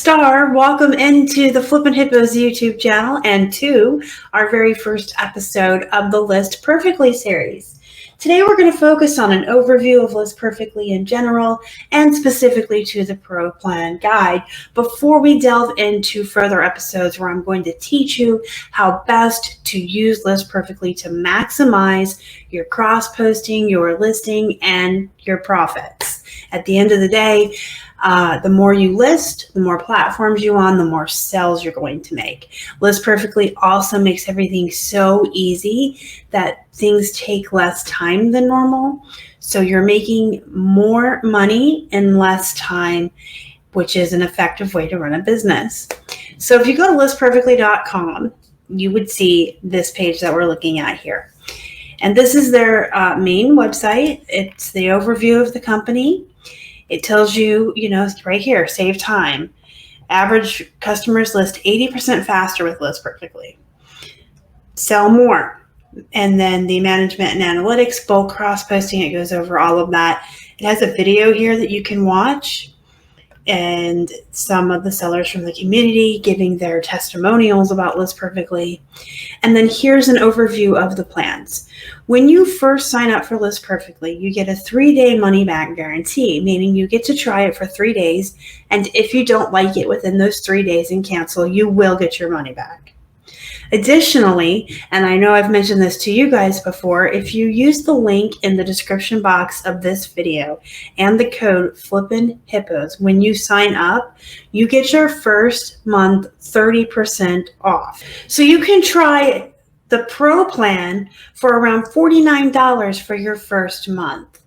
Star, welcome into the Flippin' Hippos YouTube channel and to our very first episode of the List Perfectly series. Today we're going to focus on an overview of List Perfectly in general and specifically to the Pro Plan Guide before we delve into further episodes where I'm going to teach you how best to use List Perfectly to maximize your cross-posting, your listing, and your profits. At the end of the day, the more you list, the more platforms you on, the more sales you're going to make. List Perfectly also makes everything so easy that things take less time than normal. So you're making more money in less time, which is an effective way to run a business. So if you go to listperfectly.com, you would see this page that we're looking at here. And this is their main website. It's the overview of the company. It tells you, right here, save time. Average customers list 80% faster with List Perfectly. Sell more. And then the management and analytics, bulk cross-posting, it goes over all of that. It has a video here that you can watch and some of the sellers from the community giving their testimonials about List Perfectly. And then here's an overview of the plans. When you first sign up for List Perfectly, you get a 3-day money-back guarantee, meaning you get to try it for 3 days, and if you don't like it within those 3 days and cancel, you will get your money back. Additionally, and I know I've mentioned this to you guys before, if you use the link in the description box of this video and the code flippinhippos when you sign up, you get your first month 30% off. So you can try the Pro plan for around $49 for your first month.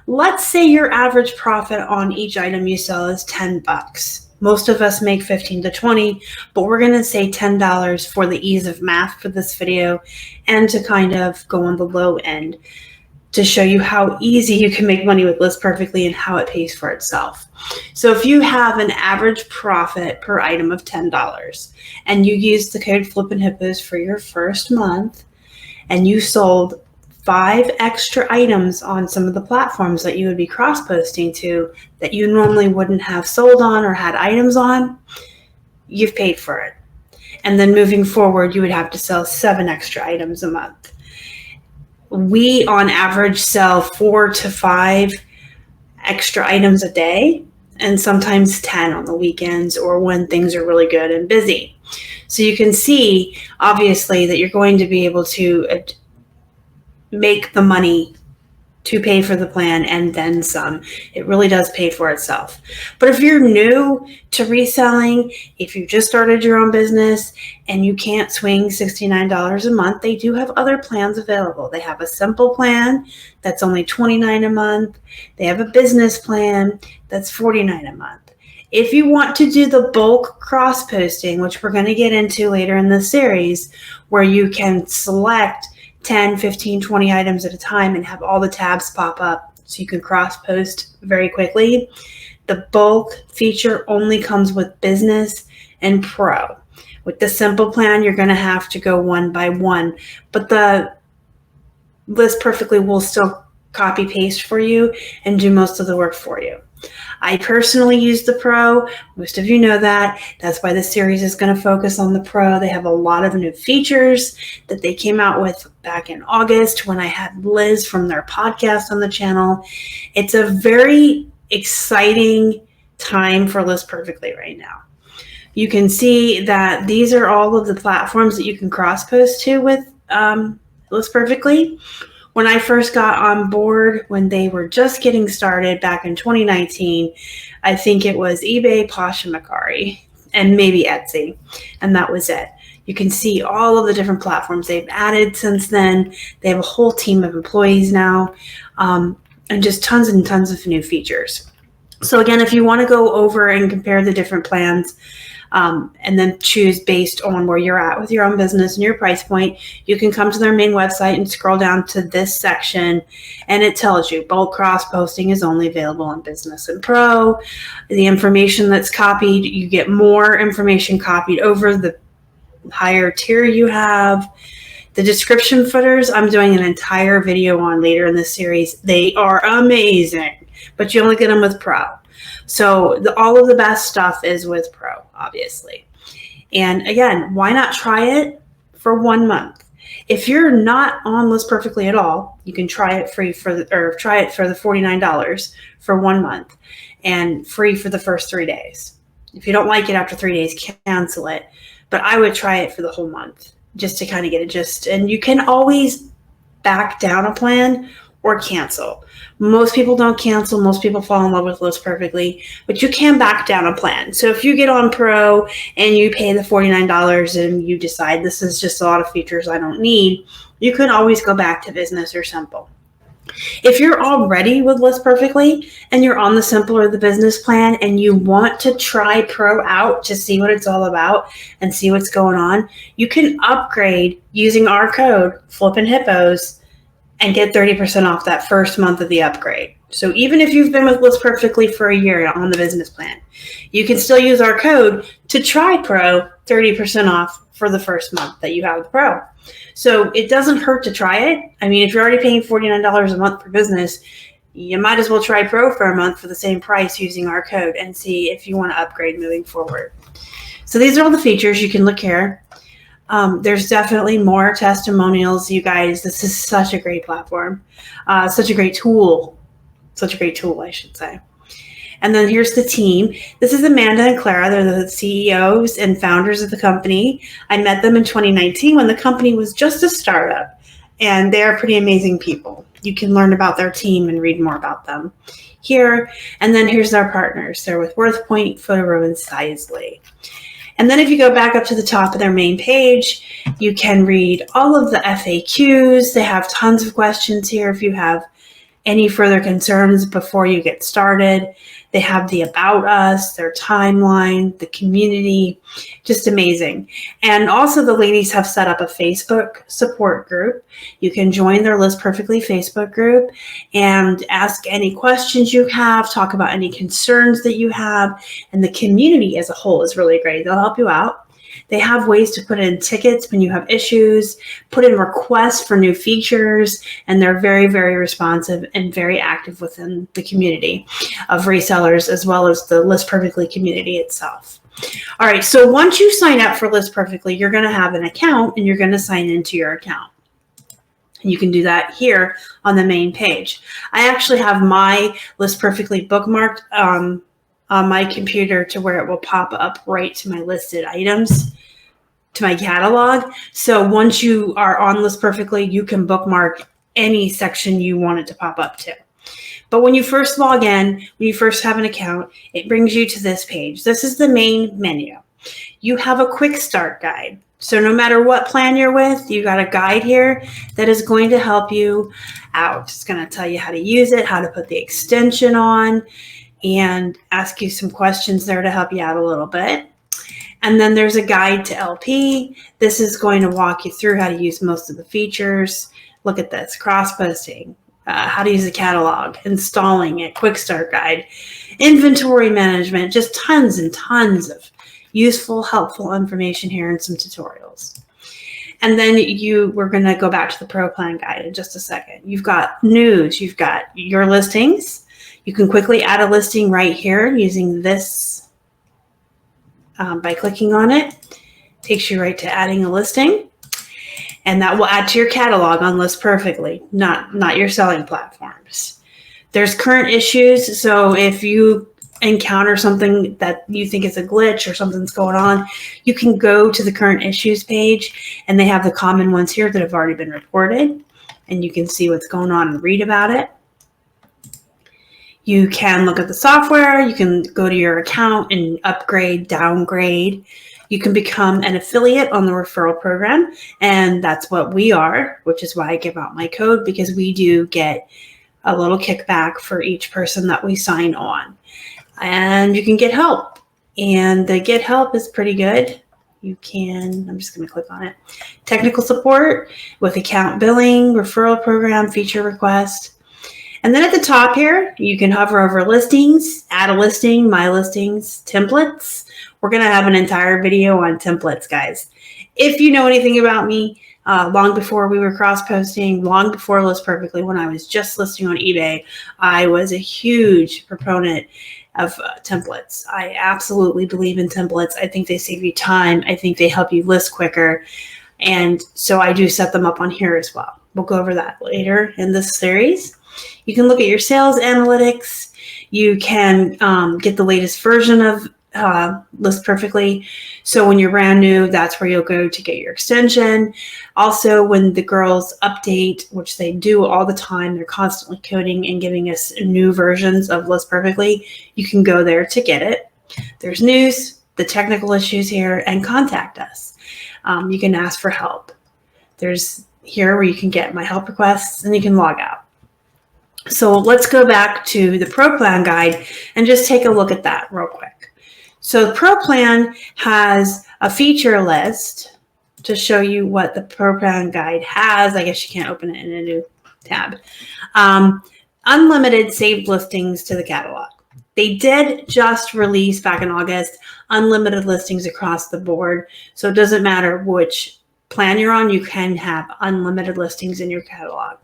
Let's say your average profit on each item you sell is $10. Most of us make 15 to 20, but we're going to say $10 for the ease of math for this video and to kind of go on the low end to show you how easy you can make money with List Perfectly and how it pays for itself. So if you have an average profit per item of $10 and you use the code flippinhippos for your first month and you sold 5 extra items on some of the platforms that you would be cross-posting to that you normally wouldn't have sold on or had items on, you've paid for it. And then moving forward, you would have to sell 7 extra items a month. We, on average, sell 4 to 5 extra items a day and sometimes 10 on the weekends or when things are really good and busy. So you can see, obviously, that you're going to be able to make the money to pay for the plan and then some. It really does pay for itself. But if you're new to reselling, if you just started your own business and you can't swing $69 a month, they do have other plans available. They have a simple plan that's only $29 a month. They have a business plan that's $49 a month. If you want to do the bulk cross-posting, which we're going to get into later in the series, where you can select 10, 15, 20 items at a time and have all the tabs pop up so you can cross-post very quickly. The bulk feature only comes with Business and Pro. With the simple plan, you're going to have to go one by one, but the List Perfectly will still copy paste for you and do most of the work for you. I personally use the Pro. Most of you know that. That's why this series is going to focus on the Pro. They have a lot of new features that they came out with back in August when I had Liz from their podcast on the channel. It's a very exciting time for List Perfectly right now. You can see that these are all of the platforms that you can cross-post to with List Perfectly. When I first got on board, when they were just getting started back in 2019, I think it was eBay, Posh, and Mercari, and maybe Etsy, and that was it. You can see all of the different platforms they've added since then. They have a whole team of employees now, and just tons and tons of new features. So again, if you want to go over and compare the different plans, and then choose based on where you're at with your own business and your price point, you can come to their main website and scroll down to this section and it tells you bulk cross posting is only available on Business and Pro. The information that's copied, you get more information copied over the higher tier you have. The description footers, I'm doing an entire video on later in this series. They are amazing, but you only get them with Pro. So all of the best stuff is with Pro. obviously. And again, why not try it for 1 month? If you're not on List Perfectly at all, you can try it free try it for the $49 for 1 month and free for the first 3 days. If you don't like it after 3 days, cancel it. But I would try it for the whole month just to kind of get a gist. And you can always back down a plan or cancel. Most people don't cancel. Most people fall in love with List Perfectly, but you can back down a plan. So if you get on Pro and you pay the $49 and you decide this is just a lot of features I don't need, you can always go back to Business or Simple. If you're already with List Perfectly and you're on the Simple or the Business plan and you want to try Pro out to see what it's all about and see what's going on, you can upgrade using our code, FlippinHippos, and get 30% off that first month of the upgrade. So even if you've been with List Perfectly for a year on the business plan, you can still use our code to try Pro, 30% off for the first month that you have the Pro. So it doesn't hurt to try it. I mean, if you're already paying $49 a month for business, you might as well try Pro for a month for the same price using our code and see if you want to upgrade moving forward. So these are all the features. You can look here. There's definitely more testimonials, you guys. This is such a great platform, such a great tool, I should say. And then here's the team. This is Amanda and Clara. They're the CEOs and founders of the company. I met them in 2019 when the company was just a startup, and they're pretty amazing people. You can learn about their team and read more about them here. And then here's our partners. They're with WorthPoint, Photoroom, and Sizely. And then if you go back up to the top of their main page, you can read all of the FAQs. They have tons of questions here if you have any further concerns before you get started. They have the About Us, their timeline, the community, just amazing. And also the ladies have set up a Facebook support group. You can join their List Perfectly Facebook group and ask any questions you have, talk about any concerns that you have. And the community as a whole is really great. They'll help you out. They have ways to put in tickets when you have issues, put in requests for new features, and they're very, very responsive and very active within the community of resellers as well as the List Perfectly community itself. All right, so once you sign up for List Perfectly, you're going to have an account and you're going to sign into your account. And you can do that here on the main page. I actually have my List Perfectly bookmarked on my computer to where it will pop up right to my listed items, to my catalog. So once you are on List Perfectly, you can bookmark any section you want it to pop up to. But when you first log in, when you first have an account, it brings you to this page. This is the main menu. You have a quick start guide. So no matter what plan you're with, you got a guide here that is going to help you out. It's going to tell you how to use it, how to put the extension on, and ask you some questions there to help you out a little bit. And then there's a guide to LP. This is going to walk you through how to use most of the features. Look at this, cross-posting, how to use the catalog, installing it, quick start guide, inventory management, just tons and tons of useful, helpful information here and some tutorials. And then we're going to go back to the Pro Plan guide in just a second. You've got news, you've got your listings. You can quickly add a listing right here using this by clicking on it. Takes you right to adding a listing. And that will add to your catalog on List Perfectly, not your selling platforms. There's current issues. So if you encounter something that you think is a glitch or something's going on, you can go to the current issues page and they have the common ones here that have already been reported. And you can see what's going on and read about it. You can look at the software. You can go to your account and upgrade, downgrade. You can become an affiliate on the referral program. And that's what we are, which is why I give out my code, because we do get a little kickback for each person that we sign on. And you can get help. And the get help is pretty good. You can, I'm just going to click on it. Technical support with account billing, referral program, feature request. And then at the top here, you can hover over listings, add a listing, my listings, templates. We're going to have an entire video on templates, guys. If you know anything about me, long before we were cross-posting, long before List Perfectly, when I was just listing on eBay, I was a huge proponent templates. I absolutely believe in templates. I think they save you time. I think they help you list quicker. And so I do set them up on here as well. We'll go over that later in this series. You can look at your sales analytics. You can get the latest version of List Perfectly. So when you're brand new, that's where you'll go to get your extension. Also, when the girls update, which they do all the time, they're constantly coding and giving us new versions of List Perfectly. You can go there to get it. There's news, the technical issues here, and contact us. You can ask for help. There's here where you can get my help requests and you can log out. So let's go back to the Pro Plan guide and just take a look at that real quick. So the Pro Plan has a feature list to show you what the Pro Plan guide has. I guess you can't open it in a new tab. Unlimited saved listings to the catalog. They did just release back in August unlimited listings across the board. So it doesn't matter which plan you're on, you can have unlimited listings in your catalog.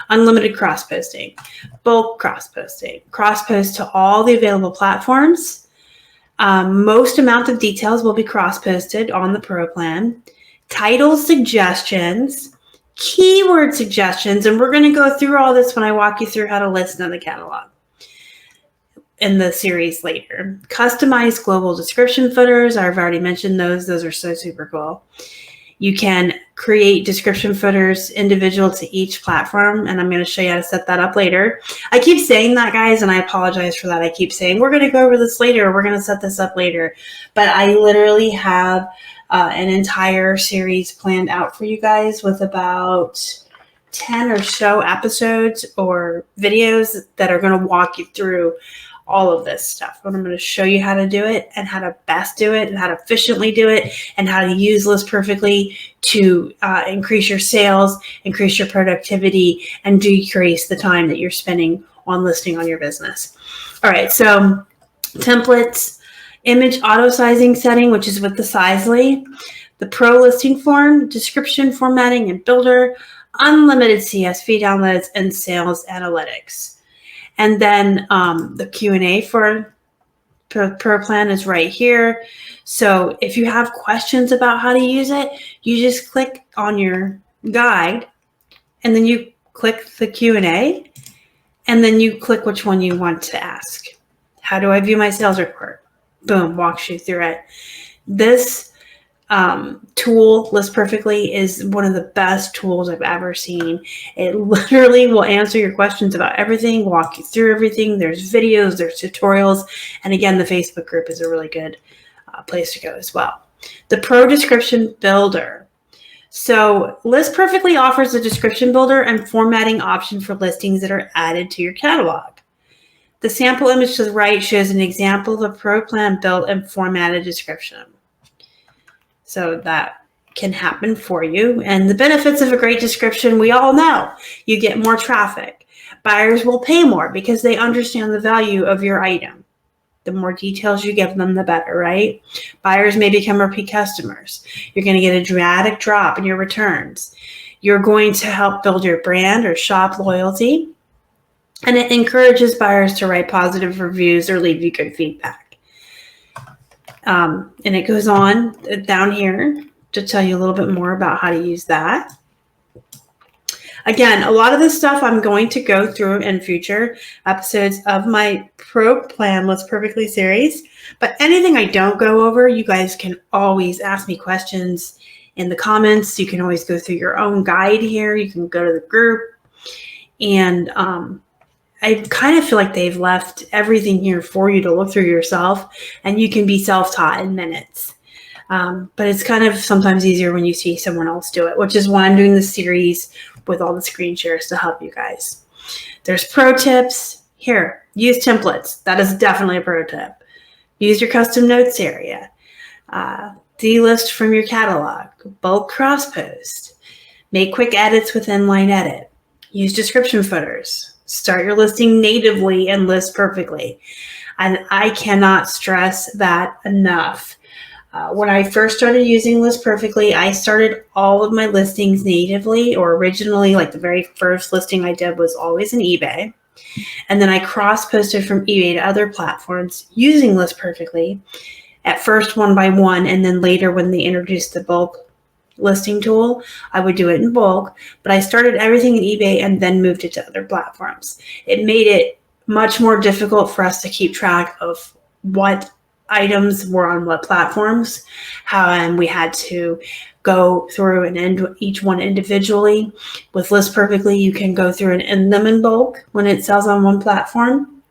Unlimited cross-posting, bulk cross-posting, cross-post to all the available platforms. Most amount of details will be cross-posted on the Pro Plan. Title suggestions, keyword suggestions, and we're going to go through all this when I walk you through how to list in the catalog in the series later. Customized global description footers. I've already mentioned those. Those are so super cool. You can create description footers individual to each platform, and I'm going to show you how to set that up later. I keep saying that, guys, and I apologize for that. I keep saying, we're going to go over this later. We're going to set this up later. But I literally have an entire series planned out for you guys with about 10 or so episodes or videos that are going to walk you through all of this stuff. But I'm going to show you how to do it and how to best do it and how to efficiently do it and how to use List Perfectly to increase your sales, increase your productivity, and decrease the time that you're spending on listing on your business. All right, so templates, image auto sizing setting, which is with the Sizely, the Pro listing form, description formatting and builder, unlimited CSV downloads, and sales analytics. And then the Q&A for Pro Plan is right here. So if you have questions about how to use it, you just click on your guide and then you click the Q&A and then you click which one you want to ask. How do I view my sales report? Boom, walks you through it. This tool, List Perfectly, is one of the best tools I've ever seen. It literally will answer your questions about everything, walk you through everything. There's videos, there's tutorials, and again, the Facebook group is a really good place to go as well. The Pro Description Builder. So List Perfectly offers a description builder and formatting option for listings that are added to your catalog. The sample image to the right shows an example of a Pro Plan built and formatted description. So that can happen for you. And the benefits of a great description, we all know. You get more traffic. Buyers will pay more because they understand the value of your item. The more details you give them, the better, right? Buyers may become repeat customers. You're going to get a dramatic drop in your returns. You're going to help build your brand or shop loyalty. And it encourages buyers to write positive reviews or leave you good feedback. And it goes on down here to tell you a little bit more about how to use that. Again, a lot of this stuff I'm going to go through in future episodes of my Pro Plan List Perfectly series. But anything I don't go over, you guys can always ask me questions in the comments. You can always go through your own guide here. You can go to the group. And I kind of feel like they've left everything here for you to look through yourself, and you can be self-taught in minutes. But it's kind of sometimes easier when you see someone else do it, which is why I'm doing this series with all the screen shares to help you guys. There's pro tips. Here, use templates. That is definitely a pro tip. Use your custom notes area. Delist from your catalog. Bulk cross-post. Make quick edits with inline edit. Use description footers. Start your listing natively and List Perfectly. And I cannot stress that enough. When I first started using List Perfectly, I started all of my listings natively, or originally, like the very first listing I did was always an eBay. And then I cross-posted from eBay to other platforms using List Perfectly, at first one by one, and then later when they introduced the bulk listing tool, I would do it in bulk. But I started everything in eBay and then moved it to other platforms. It made it much more difficult for us to keep track of what items were on what platforms, and we had to go through and end each one individually. With List Perfectly, you can go through and end them in bulk when it sells on one platform.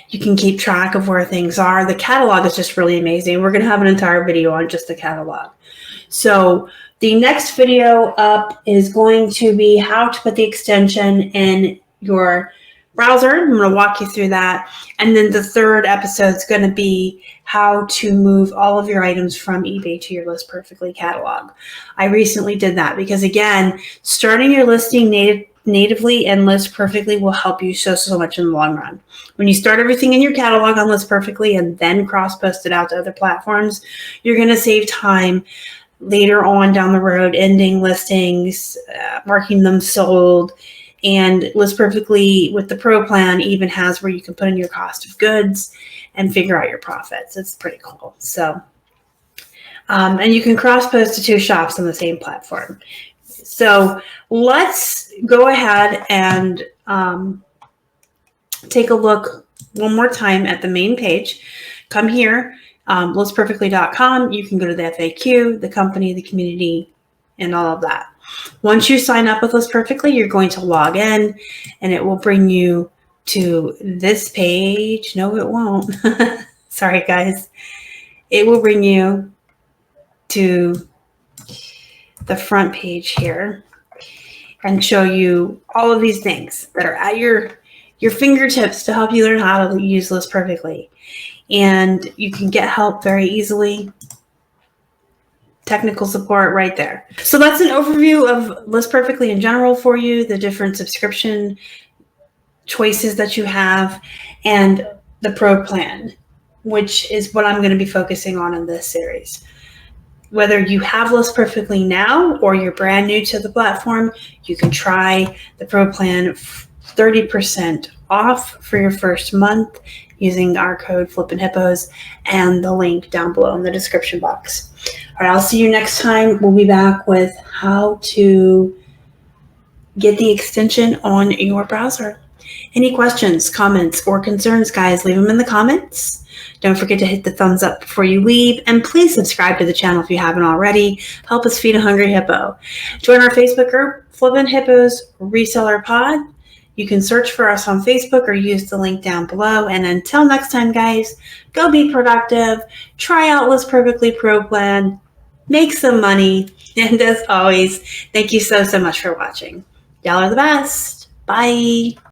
You can keep track of where things are. The catalog is just really amazing. We're going to have an entire video on just the catalog. So the next video up is going to be how to put the extension in your browser. I'm going to walk you through that. And then the third episode is going to be how to move all of your items from eBay to your List Perfectly catalog. I recently did that because, again, starting your listing natively and List Perfectly will help you so much in the long run. When you start everything in your catalog on List Perfectly and then cross-post it out to other platforms, you're going to save time later on down the road, ending listings, marking them sold. And List Perfectly with the Pro plan even has where you can put in your cost of goods and figure out your profits. It's pretty cool. So, and you can cross-post to 2 shops on the same platform. So let's go ahead and take a look one more time at the main page. Come here, listperfectly.com. You can go to the FAQ, the company, the community, and all of that. Once you sign up with List Perfectly, you're going to log in, and it will bring you to this page. No, it won't. Sorry, guys. It will bring you to the front page here and show you all of these things that are at your fingertips to help you learn how to use List Perfectly. And you can get help very easily. Technical support right there. So that's an overview of List Perfectly in general for you, the different subscription choices that you have, and the Pro plan, which is what I'm going to be focusing on in this series. Whether you have List Perfectly now or you're brand new to the platform, you can try the Pro plan 30% off for your first month using our code flippinhippos and the link down below in the description box. All right, I'll see you next time. We'll be back with how to get the extension on your browser. Any questions, comments, or concerns, guys, leave them in the comments. Don't forget to hit the thumbs up before you leave, and please subscribe to the channel if you haven't already. Help us feed a hungry hippo. Join our Facebook group, Flippin' Hippos Reseller Pod. You can search for us on Facebook or use the link down below. And until next time, guys, go be productive, try out List Perfectly Pro Plan, make some money, and as always, thank you so much for watching. Y'all are the best. Bye.